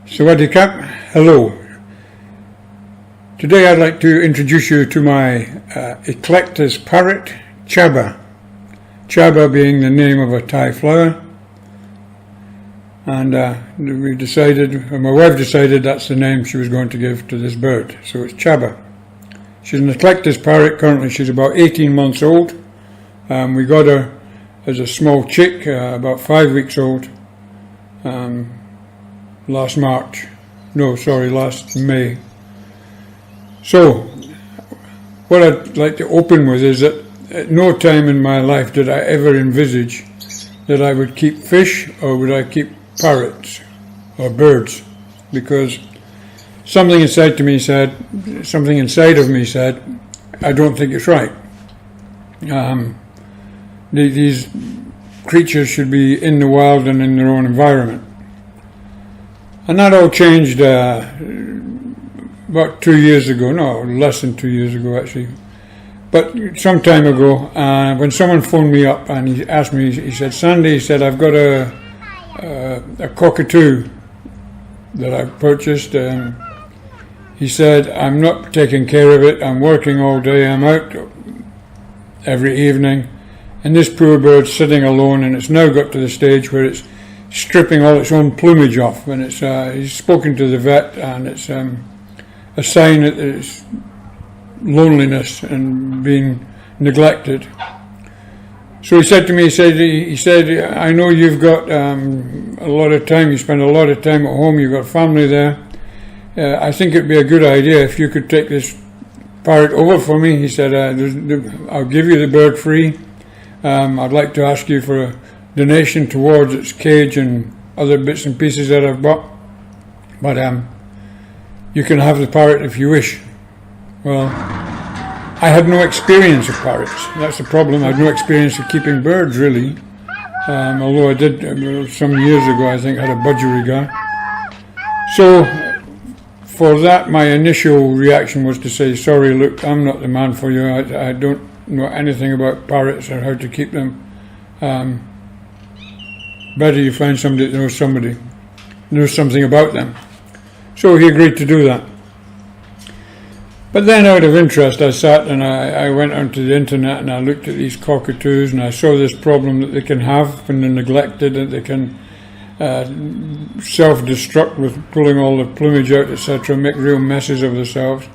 Sawadee Kap, hello. Today I'd like to introduce you to my Eclectus Parrot, Chaba. Chaba being the name of a Thai flower. And my wife decided that's the name she was going to give to this bird. So it's Chaba. She's an Eclectus Parrot. Currently she's about 18 months old. We got her as a small chick, about 5 weeks old. Last May. So, what I'd like to open with is that at no time in my life did I ever envisage that I would keep fish or would I keep parrots or birds, because something inside of me said, I don't think it's right. These creatures should be in the wild and in their own environment. And that all changed about 2 years ago, no, less than 2 years ago actually, but some time ago, when someone phoned me up and he asked me, he said, Sandy, he said, I've got a cockatoo that I've purchased. He said, I'm not taking care of it, I'm working all day, I'm out every evening, and this poor bird's sitting alone, and it's now got to the stage where it's stripping all its own plumage off, and he's spoken to the vet, and it's a sign that it's loneliness and being neglected. So he said to me, he said, I know you've got a lot of time, you spend a lot of time at home, you've got family there. I think it'd be a good idea if you could take this parrot over for me. He said, I'll give you the bird free. I'd like to ask you for a donation towards its cage and other bits and pieces that I've bought, but you can have the parrot if you wish. Well, I had no experience of parrots. That's the problem. I had no experience of keeping birds, really. Although I did some years ago, I think I had a budgerigar. So for that, my initial reaction was to say, sorry, look, I'm not the man for you. I don't know anything about parrots or how to keep them. Better you find somebody that knows something about them. So he agreed to do that. But then out of interest I sat and I went onto the internet and I looked at these cockatoos and I saw this problem that they can have when they're neglected, that they can self-destruct with pulling all the plumage out, etc., make real messes of themselves.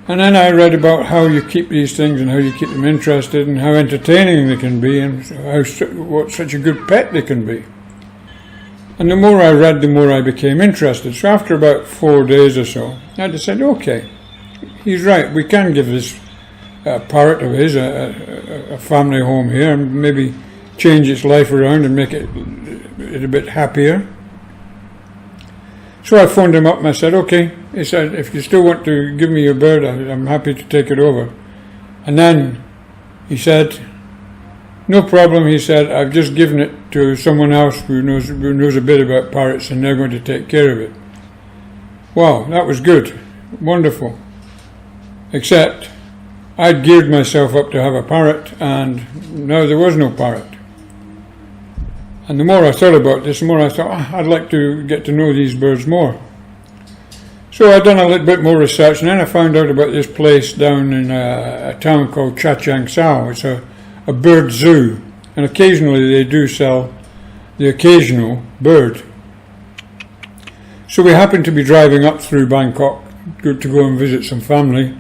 And then I read about how you keep these things and how you keep them interested and how entertaining they can be and what such a good pet they can be. And the more I read, the more I became interested. So after about 4 days or so, I decided, okay, he's right, we can give this parrot of his a family home here and maybe change its life around and make it a bit happier. So I phoned him up and I said, okay. He said, if you still want to give me your bird, I'm happy to take it over. And then he said, no problem, he said, I've just given it to someone else who knows a bit about parrots and they're going to take care of it. Wow, that was good. Wonderful. Except I'd geared myself up to have a parrot and now there was no parrot. And the more I thought about this, the more I thought, I'd like to get to know these birds more. So I'd done a little bit more research, and then I found out about this place down in a town called Sao. It's a bird zoo, and occasionally they do sell the occasional bird. So we happened to be driving up through Bangkok to go and visit some family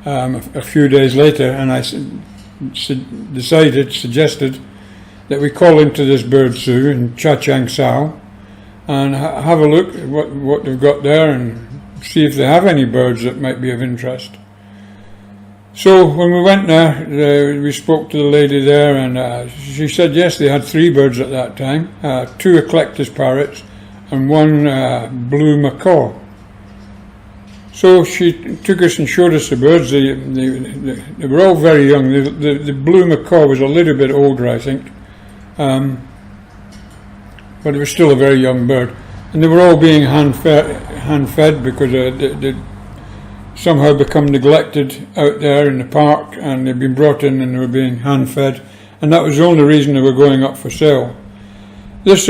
a few days later, and I suggested that we call into this bird zoo in Sao and have a look at what they've got there and see if they have any birds that might be of interest. So when we went there, we spoke to the lady there, and she said yes, they had 3 birds at that time, 2 Eclectus parrots and 1 blue macaw. So she took us and showed us the birds. They were all very young. The blue macaw was a little bit older, I think, but it was still a very young bird. And they were all being hand-fed because they'd somehow become neglected out there in the park, and they'd been brought in and they were being hand-fed, and that was the only reason they were going up for sale. This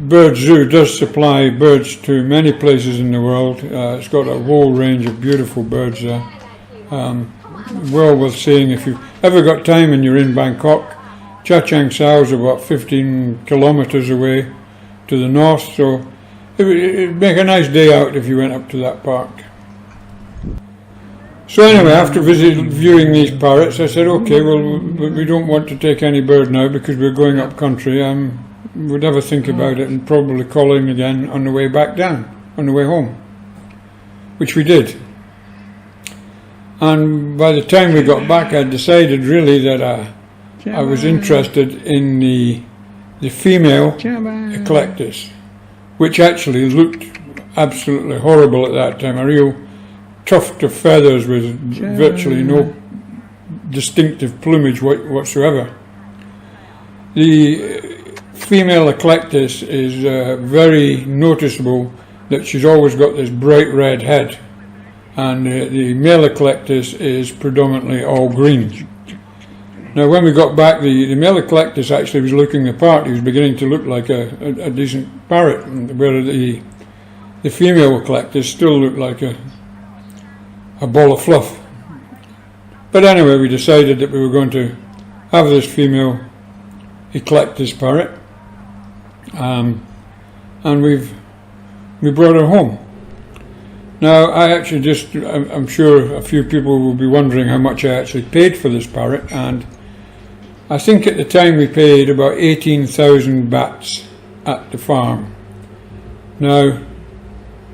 bird zoo does supply birds to many places in the world. It's got a whole range of beautiful birds there. Well worth seeing if you've ever got time and you're in Bangkok. Cha Chang Sao is about 15 kilometres away to the north, so it'd make a nice day out if you went up to that park. So anyway, after viewing these parrots, I said, okay, well, we don't want to take any bird now because we're going up country. We'd have a think about it and probably call in again on the way back down, on the way home, which we did. And by the time we got back, I decided really that I was interested in the female Eclectus, which actually looked absolutely horrible at that time, a real tuft of feathers with virtually no distinctive plumage whatsoever. The female Eclectus is very noticeable that she's always got this bright red head, and the male Eclectus is predominantly all green. Now when we got back, the male Eclectus actually was looking the part. He was beginning to look like a decent parrot, whereas the female Eclectus still looked like a ball of fluff. But anyway, we decided that we were going to have this female Eclectus parrot, and we brought her home. Now, I'm sure a few people will be wondering how much I actually paid for this parrot, and I think at the time we paid about 18,000 bahts at the farm. Now,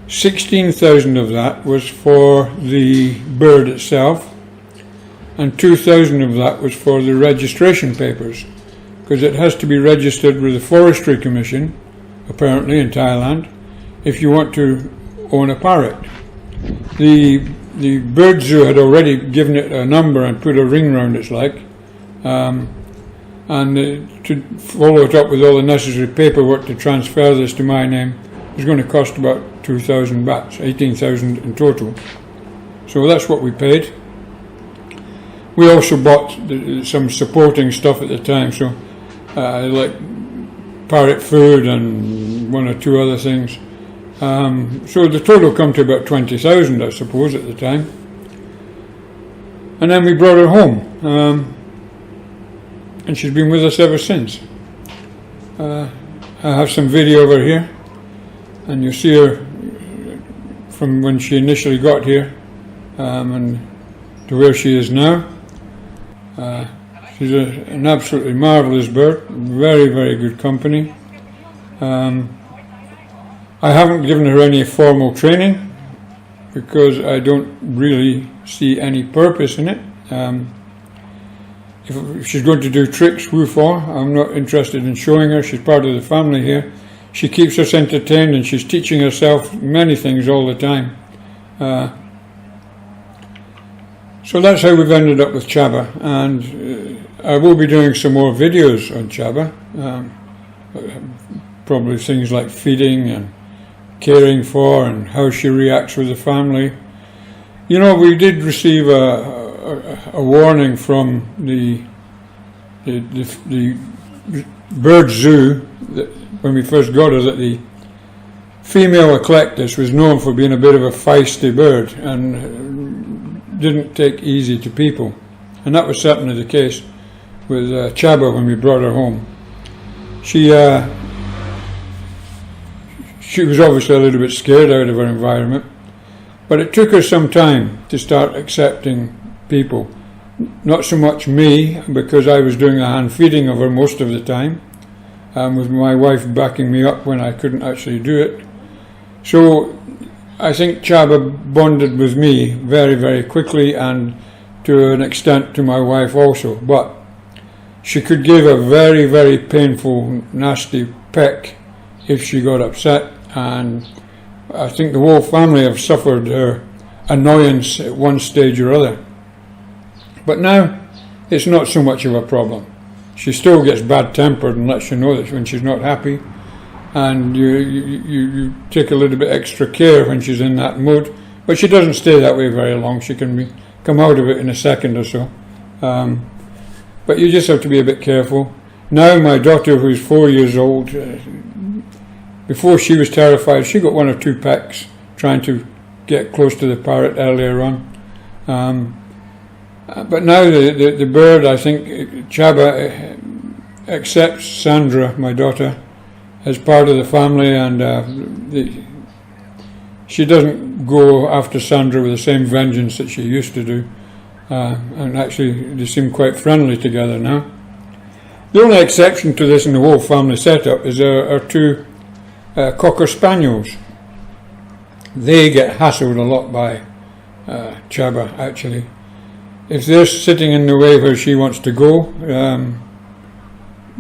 16,000 of that was for the bird itself, and 2,000 of that was for the registration papers, because it has to be registered with the Forestry Commission, apparently in Thailand, if you want to own a parrot. The bird zoo had already given it a number and put a ring round its leg, and to follow it up with all the necessary paperwork to transfer this to my name was going to cost about 2,000 bahts, 18,000 in total. So that's what we paid. We also bought some supporting stuff at the time, so like parrot food and one or two other things. So the total come to about 20,000, I suppose, at the time. And then we brought her home, and she's been with us ever since. I have some video of her here, and you see her from when she initially got here and to where she is now. She's an absolutely marvellous bird, very, very good company. I haven't given her any formal training because I don't really see any purpose in it. If she's going to do tricks, woofor, I'm not interested in showing her. She's part of the family here. She keeps us entertained and she's teaching herself many things all the time. So that's how we've ended up with Chaba, and I will be doing some more videos on Chaba, probably things like feeding and caring for and how she reacts with the family. You know, we did receive a warning from the bird zoo that when we first got her, that the female Eclectus was known for being a bit of a feisty bird and didn't take easy to people, and that was certainly the case with Chaba when we brought her home. She was obviously a little bit scared out of her environment, but it took her some time to start accepting people. Not so much me, because I was doing the hand feeding of her most of the time, with my wife backing me up when I couldn't actually do it. So I think Chaba bonded with me very, very quickly, and to an extent to my wife also. But she could give a very, very painful, nasty peck if she got upset, and I think the whole family have suffered her annoyance at one stage or other. But now it's not so much of a problem. She still gets bad-tempered and lets you know that when she's not happy, and you take a little bit extra care when she's in that mood, but she doesn't stay that way very long. She can come out of it in a second or so, but you just have to be a bit careful. Now my daughter, who's 4 years old, before she was terrified. She got 1 or 2 pecks trying to get close to the parrot earlier on. But now the bird, I think, Chaba, accepts Sandra, my daughter, as part of the family, and she doesn't go after Sandra with the same vengeance that she used to do. And actually, they seem quite friendly together now. The only exception to this in the whole family setup is our 2 Cocker Spaniels. They get hassled a lot by Chaba, actually. If they're sitting in the way where she wants to go,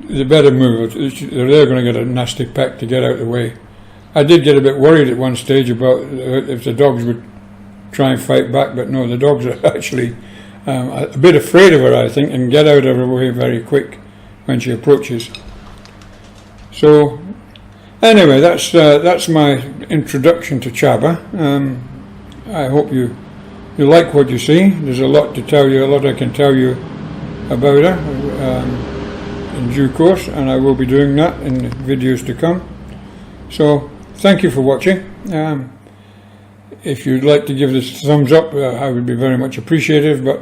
they better move. They're going to get a nasty peck to get out of the way. I did get a bit worried at one stage about if the dogs would try and fight back, but no, the dogs are actually a bit afraid of her, I think, and get out of her way very quick when she approaches. So, anyway, that's my introduction to Chaba. I hope you like what you see. There's a lot to tell you, a lot I can tell you about her in due course, and I will be doing that in videos to come. So, thank you for watching. If you'd like to give this a thumbs up, I would be very much appreciative, but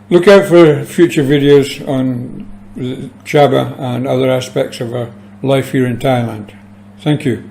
look out for future videos on Chaba and other aspects of our life here in Thailand. Thank you.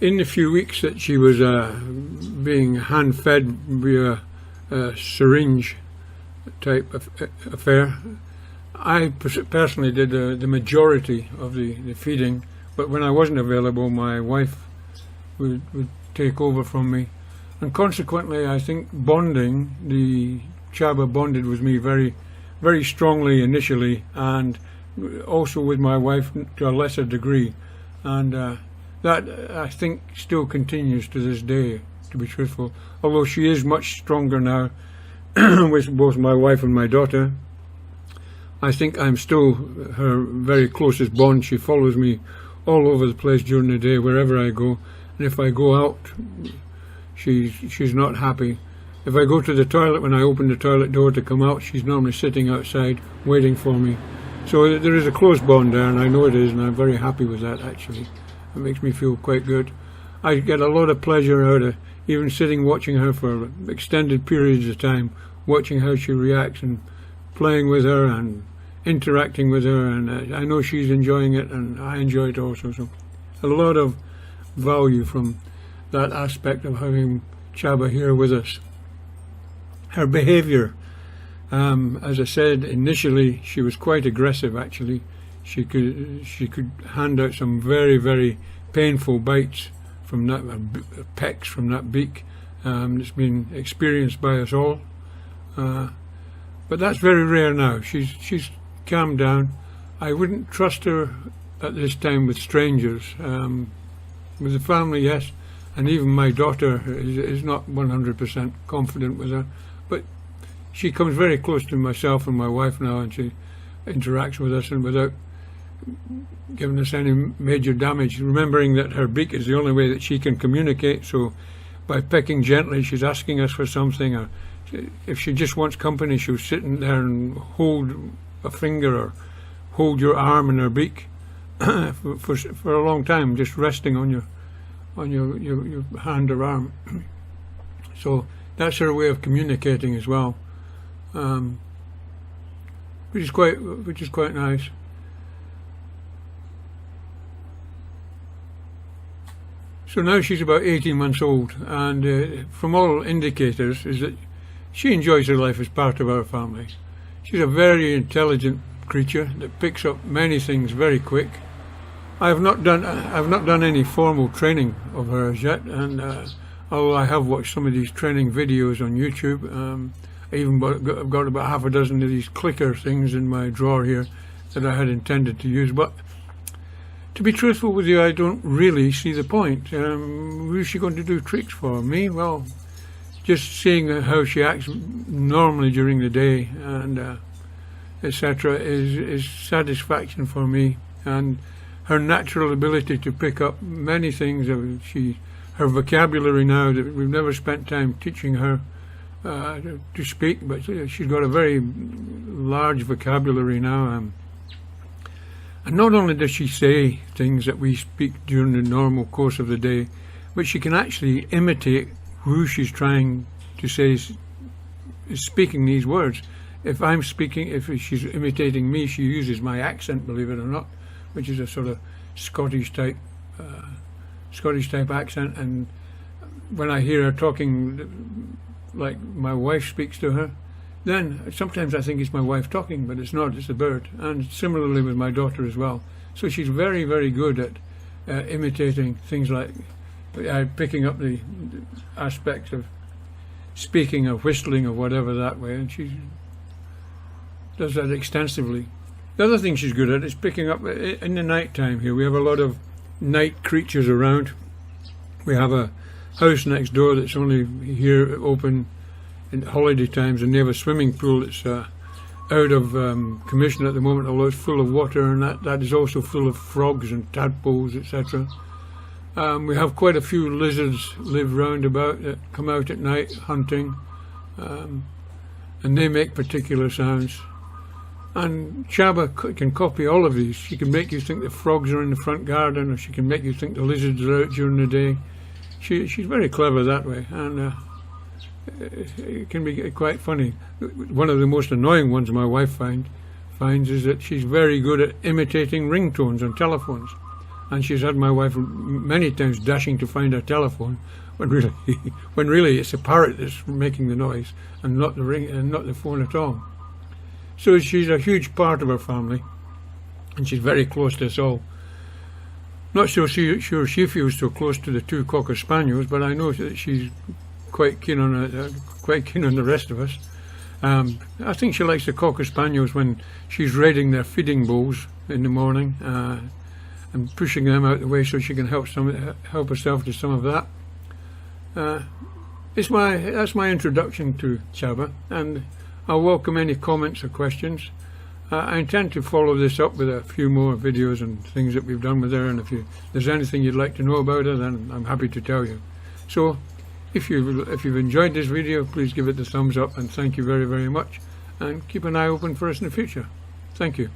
in the few weeks that she was being hand-fed via a syringe type of affair, I personally did the majority of the feeding, but when I wasn't available, my wife would take over from me. And consequently, I think the Chaba bonded with me very, very strongly initially, and also with my wife to a lesser degree. And that, I think, still continues to this day, to be truthful. Although she is much stronger now with both my wife and my daughter, I think I'm still her very closest bond. She follows me all over the place during the day, wherever I go. And if I go out, she's not happy. If I go to the toilet, when I open the toilet door to come out, she's normally sitting outside waiting for me. So there is a close bond there, and I know it is, and I'm very happy with that, actually. It makes me feel quite good. I get a lot of pleasure out of even sitting watching her for extended periods of time, watching how she reacts and playing with her and interacting with her, and I know she's enjoying it, and I enjoy it also. So a lot of value from that aspect of having Chaba here with us. Her behaviour, as I said initially, she was quite aggressive. Actually, she could hand out some very, very painful bites from that, pecks from that beak. It's been experienced by us all, but that's very rare now. She's calmed down. I wouldn't trust her at this time with strangers. With the family, yes, and even my daughter is not 100% confident with her, but she comes very close to myself and my wife now, and she interacts with us and without giving us any major damage, remembering that her beak is the only way that she can communicate. So by pecking gently, she's asking us for something, or if she just wants company, she'll sit in there and hold a finger or hold your arm in her beak for a long time, just resting on your hand or arm. So that's her way of communicating as well, which is quite nice. So now she's about 18 months old, and from all indicators is that she enjoys her life as part of our family. She's a very intelligent creature that picks up many things very quick. I've not done any formal training of her as yet, and although I have watched some of these training videos on YouTube, I've got about half a dozen of these clicker things in my drawer here that I had intended to use. But to be truthful with you, I don't really see the point. Who's she going to do tricks for? Me? Well, just seeing how she acts normally during the day and etc. is satisfaction for me. And her natural ability to pick up many things, her vocabulary now, that we've never spent time teaching her to speak, but she's got a very large vocabulary now. And not only does she say things that we speak during the normal course of the day, but she can actually imitate who she's trying to say is speaking these words. If she's imitating me, she uses my accent, believe it or not, which is a sort of Scottish type accent. And when I hear her talking like my wife speaks to her, then sometimes I think it's my wife talking, but it's not, it's a bird. And similarly with my daughter as well. So she's very, very good at imitating things like picking up the aspects of speaking or whistling or whatever that way, and she does that extensively. The other thing she's good at is picking up in the night time here. We have a lot of night creatures around. We have a house next door that's only here open in holiday times, and they have a swimming pool that's out of commission at the moment, although it's full of water, and that is also full of frogs and tadpoles, etc. We have quite a few lizards live round about that come out at night hunting, and they make particular sounds. And Chaba can copy all of these. She can make you think the frogs are in the front garden, or she can make you think the lizards are out during the day. She's very clever that way, and it can be quite funny. One of the most annoying ones my wife finds is that she's very good at imitating ringtones on telephones. and she's had my wife many times dashing to find her telephone, when really it's a parrot that's making the noise and not the ring and not the phone at all. So she's a huge part of our family, and she's very close to us all. Not so sure she feels so close to the two Cocker Spaniels, but I know that she's quite keen on the rest of us. I think she likes the Cocker Spaniels when she's raiding their feeding bowls in the morning and pushing them out the way so she can help herself to some of that. That's my introduction to Chaba, and I'll welcome any comments or questions. I intend to follow this up with a few more videos and things that we've done with her, and if there's anything you'd like to know about her, then I'm happy to tell you. So if you've enjoyed this video, please give it the thumbs up, and thank you very, very much, and keep an eye open for us in the future. Thank you.